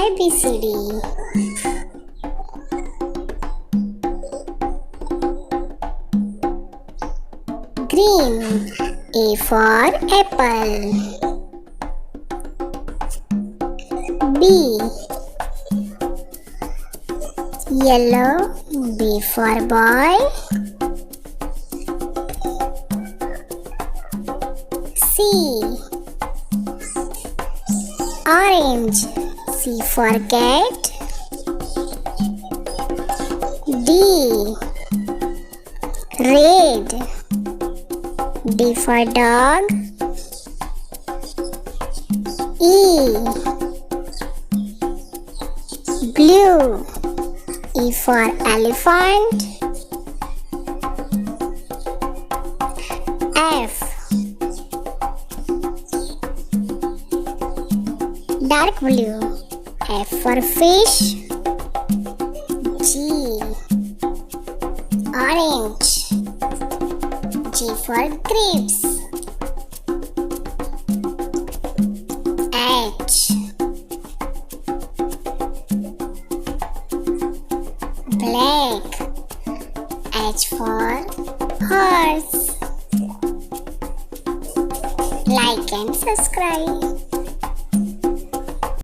ABCD. Green. A for apple. B. Yellow. B for boy. C. Orange. C for cat. D. Red. D for dog. E. Blue. E for elephant. F. Dark blue. F for fish. G. Orange. G for grapes. H. Black. H for horse. Like and subscribe.